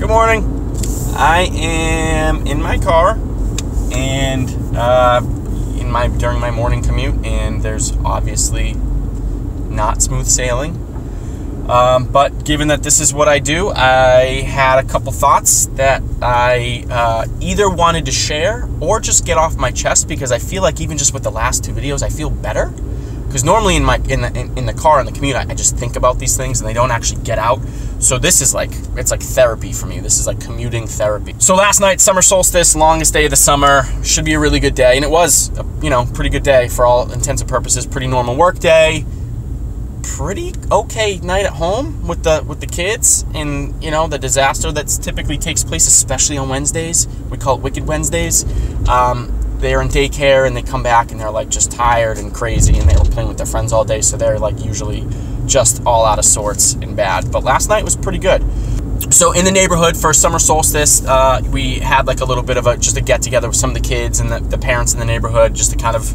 Good morning. I am in my car and during my morning commute, and there's obviously not smooth sailing. But given that this is what I do, I had a couple thoughts that I either wanted to share or just get off my chest, because I feel like even just with the last two videos, I feel better. Because normally in the car in the commute, I just think about these things and they don't actually get out. So this is it's like therapy for me. This is like commuting therapy. So last night, summer solstice, longest day of the summer. Should be a really good day, and it was a, pretty good day for all intents and purposes. Pretty normal work day. Pretty okay night at home with the kids, and the disaster that typically takes place, especially on Wednesdays. We call it Wicked Wednesdays. They're in daycare and they come back and they're like just tired and crazy, and they were playing with their friends all day, so they're like usually just all out of sorts and bad. But last night was pretty good. So in the neighborhood for summer solstice, we had like a little bit of just a get together with some of the kids and the parents in the neighborhood, just to kind of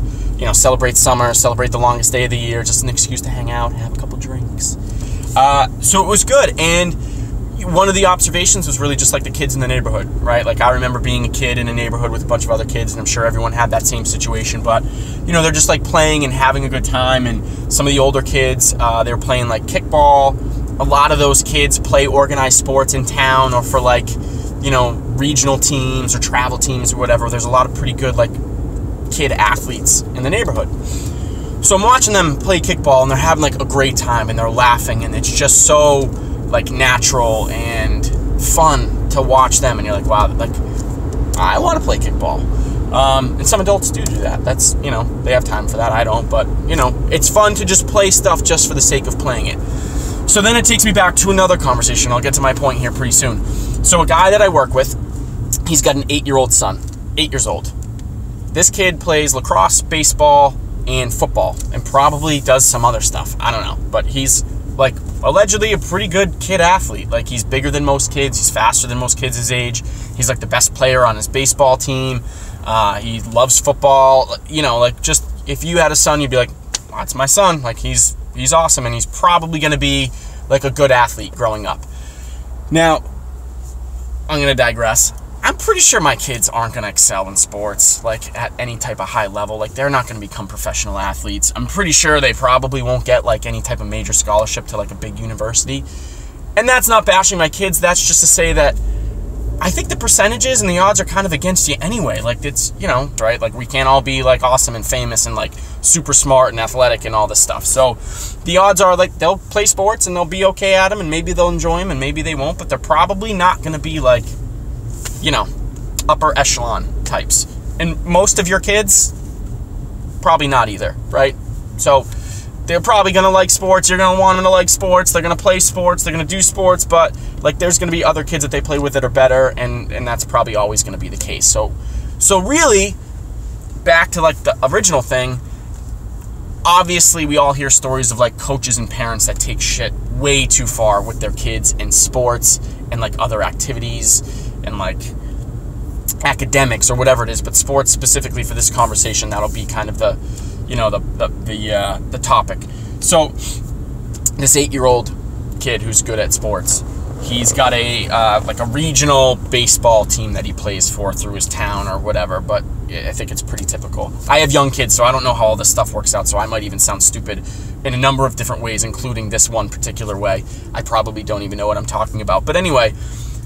celebrate summer, celebrate the longest day of the year, just an excuse to hang out, have a couple drinks. So it was good. And one of the observations was really just like the kids in the neighborhood, right? Like I remember being a kid in a neighborhood with a bunch of other kids, and I'm sure everyone had that same situation, but they're just like playing and having a good time. And some of the older kids, they were playing like kickball. A lot of those kids play organized sports in town, or for like, regional teams or travel teams or whatever. There's a lot of pretty good like kid athletes in the neighborhood. So I'm watching them play kickball, and they're having like a great time, and they're laughing, and it's just so like natural and fun to watch them. And you're like, wow, like I want to play kickball. And some adults do that. That's, they have time for that. I don't, but it's fun to just play stuff just for the sake of playing it. So then it takes me back to another conversation. I'll get to my point here pretty soon. So a guy that I work with, he's got an 8-year-old son, 8 years old. This kid plays lacrosse, baseball, and football, and probably does some other stuff. I don't know, but he's like allegedly a pretty good kid athlete. Like he's bigger than most kids. He's faster than most kids his age. He's like the best player on his baseball team. He loves football. Like just if you had a son, you'd be like, well, that's my son. Like he's awesome, and he's probably going to be like a good athlete growing up. Now, I'm going to digress. I'm pretty sure my kids aren't going to excel in sports, like at any type of high level. Like they're not going to become professional athletes. I'm pretty sure they probably won't get like any type of major scholarship to like a big university. And that's not bashing my kids. That's just to say that I think the percentages and the odds are kind of against you anyway. Like it's, right? Like we can't all be like awesome and famous and like super smart and athletic and all this stuff. So the odds are like they'll play sports and they'll be okay at them, and maybe they'll enjoy them and maybe they won't, but they're probably not going to be like, upper echelon types. And most of your kids, probably not either, right? So they're probably going to like sports. You're going to want them to like sports. They're going to play sports. They're going to do sports, but like there's going to be other kids that they play with that are better, and that's probably always going to be the case. So really, back to like the original thing, obviously we all hear stories of like coaches and parents that take shit way too far with their kids in sports and like other activities and like academics or whatever it is, but sports specifically for this conversation, that'll be kind of the the topic. So this 8-year-old kid who's good at sports, he's got a like a regional baseball team that he plays for through his town or whatever, but I think it's pretty typical. I have young kids, so I don't know how all this stuff works out, so I might even sound stupid in a number of different ways, including this one particular way. I probably don't even know what I'm talking about. But anyway,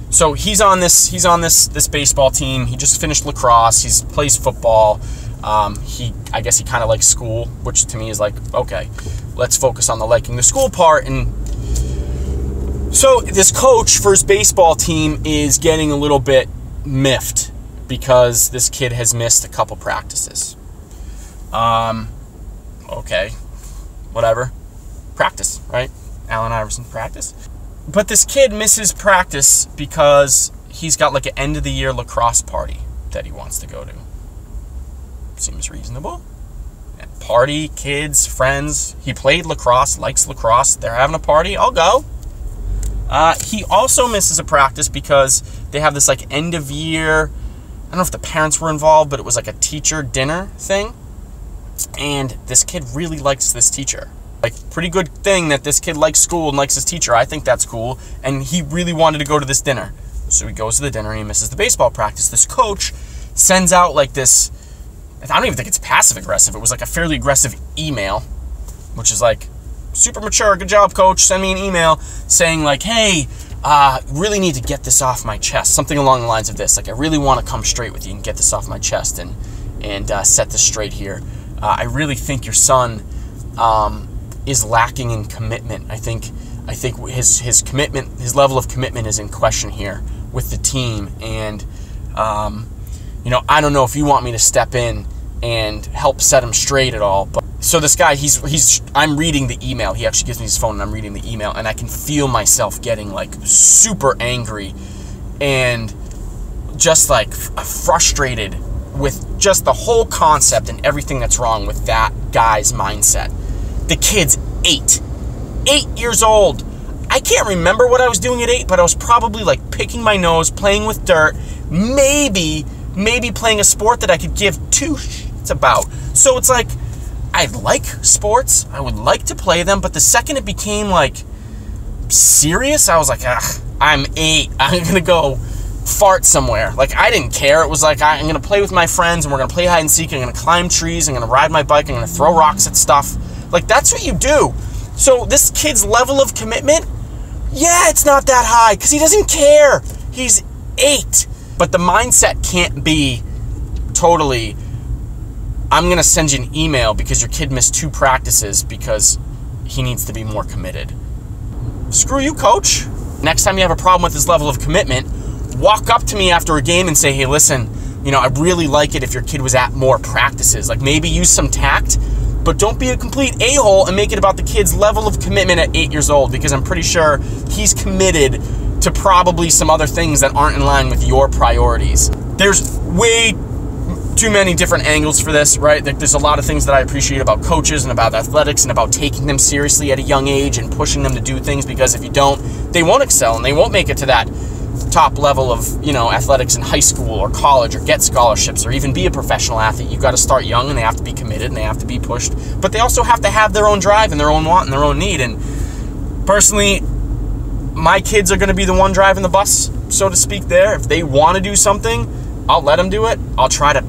so he's on this baseball team. He just finished lacrosse. He plays football. I guess he kind of likes school, which to me is like, okay, let's focus on the liking the school part. And so this coach for his baseball team is getting a little bit miffed because this kid has missed a couple practices. Okay, whatever. Practice, right? Allen Iverson, practice. But this kid misses practice because he's got like an end of the year lacrosse party that he wants to go to. Seems reasonable. Party, kids, friends. He played lacrosse, likes lacrosse. They're having a party. I'll go. He also misses a practice because they have this like end of year, I don't know if the parents were involved, but it was like a teacher dinner thing. And this kid really likes this teacher. Like, pretty good thing that this kid likes school and likes his teacher. I think that's cool. And he really wanted to go to this dinner. So he goes to the dinner and he misses the baseball practice. This coach sends out like this, I don't even think it's passive aggressive. It was like a fairly aggressive email, which is like, super mature, good job, coach. Send me an email saying like, hey, really need to get this off my chest. Something along the lines of this. Like, I really want to come straight with you and get this off my chest and set this straight here. I really think your son is lacking in commitment. I think his commitment, his level of commitment is in question here with the team. And, I don't know if you want me to step in and help set him straight at all. But so this guy, I'm reading the email. He actually gives me his phone and I'm reading the email, and I can feel myself getting like super angry and just like frustrated with just the whole concept and everything that's wrong with that guy's mindset. The kid's 8 years old. I can't remember what I was doing at 8, but I was probably like picking my nose, playing with dirt, maybe playing a sport that I could give two shits about. So it's like, I like sports, I would like to play them, but the second it became like serious, I was like, I'm 8, I'm gonna go fart somewhere. Like, I didn't care. It was like, I'm gonna play with my friends and we're gonna play hide and seek, I'm gonna climb trees, I'm gonna ride my bike, I'm gonna throw rocks at stuff. Like, that's what you do. So this kid's level of commitment, yeah, it's not that high because he doesn't care. He's 8. But the mindset can't be totally, I'm going to send you an email because your kid missed 2 practices because he needs to be more committed. Screw you, coach. Next time you have a problem with his level of commitment, walk up to me after a game and say, hey, listen, I'd really like it if your kid was at more practices. Like, maybe use some tact, but don't be a complete a-hole and make it about the kid's level of commitment at 8 years old, because I'm pretty sure he's committed to probably some other things that aren't in line with your priorities. There's way too many different angles for this, right? There's a lot of things that I appreciate about coaches and about athletics and about taking them seriously at a young age and pushing them to do things, because if you don't, they won't excel and they won't make it to that top level of, athletics in high school or college or get scholarships or even be a professional athlete. You've got to start young and they have to be committed and they have to be pushed, but they also have to have their own drive and their own want and their own need. And personally, my kids are going to be the one driving the bus, so to speak there. If they want to do something, I'll let them do it. I'll try to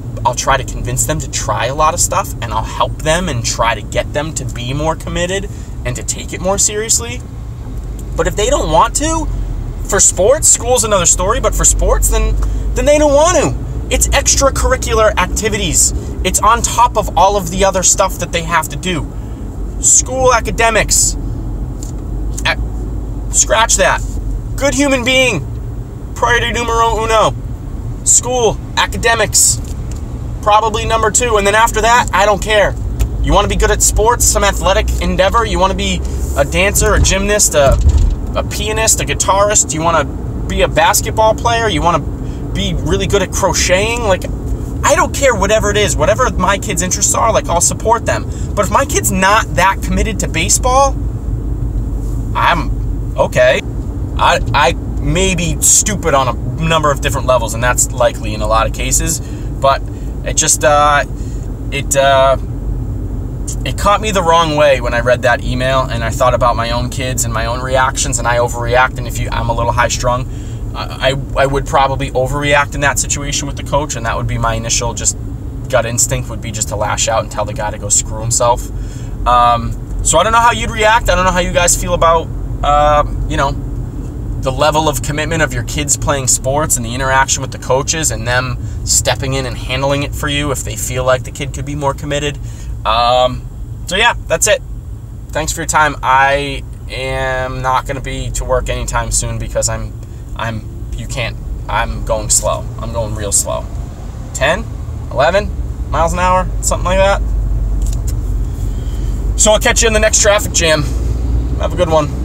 convince them to try a lot of stuff, and I'll help them and try to get them to be more committed and to take it more seriously. But if they don't want to, for sports, school's another story, but for sports, then they don't want to. It's extracurricular activities. It's on top of all of the other stuff that they have to do. School academics. Scratch that. Good human being. Priority numero uno. School, academics. Probably number 2. And then after that, I don't care. You want to be good at sports, some athletic endeavor? You want to be a dancer, a gymnast, a pianist, a guitarist? You want to be a basketball player? You want to be really good at crocheting? Like, I don't care, whatever it is. Whatever my kids' interests are, like, I'll support them. But if my kid's not that committed to baseball, I'm okay. I may be stupid on a number of different levels, and that's likely in a lot of cases, but it just it caught me the wrong way when I read that email, and I thought about my own kids and my own reactions, and I overreact. And I'm a little high strung, I would probably overreact in that situation with the coach, and that would be my initial just gut instinct, would be just to lash out and tell the guy to go screw himself. So I don't know how you'd react. I don't know how you guys feel about the level of commitment of your kids playing sports and the interaction with the coaches and them stepping in and handling it for you if they feel like the kid could be more committed. So yeah, that's it. Thanks for your time. I am not going to be to work anytime soon because I'm going slow. I'm going real slow. 10, 11 miles an hour, something like that. So I'll catch you in the next traffic jam. Have a good one.